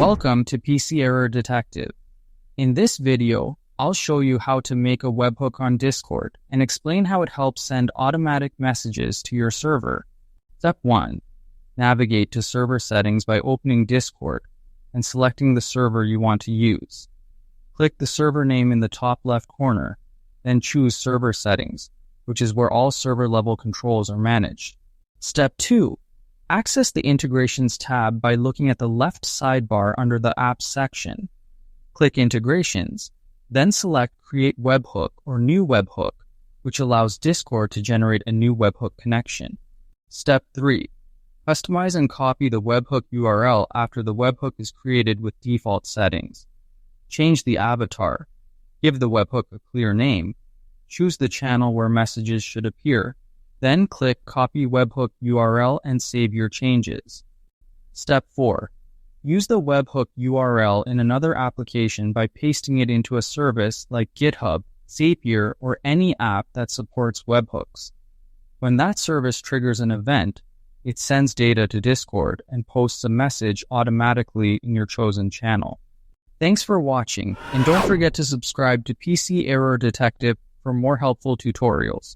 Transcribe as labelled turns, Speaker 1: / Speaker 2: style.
Speaker 1: Welcome to PC Error Detective. In this video, I'll show you how to make a webhook on Discord and explain how it helps send automatic messages to your server. Step 1. Navigate to server settings by opening Discord and selecting the server you want to use. Click the server name in the top left corner, then choose Server Settings, which is where all server level controls are managed. Step 2. Access the Integrations tab by looking at the left sidebar under the Apps section. Click Integrations, then select Create Webhook or New Webhook, which allows Discord to generate a new webhook connection. Step 3. Customize and copy the webhook URL after the webhook is created with default settings. Change the avatar, give the webhook a clear name, choose the channel where messages should appear, then click Copy Webhook URL and save your changes. Step 4. Use the webhook URL in another application by pasting it into a service like GitHub, Zapier, or any app that supports webhooks. When that service triggers an event, it sends data to Discord and posts a message automatically in your chosen channel. Thanks for watching, and don't forget to subscribe to PC Error Detective for more helpful tutorials.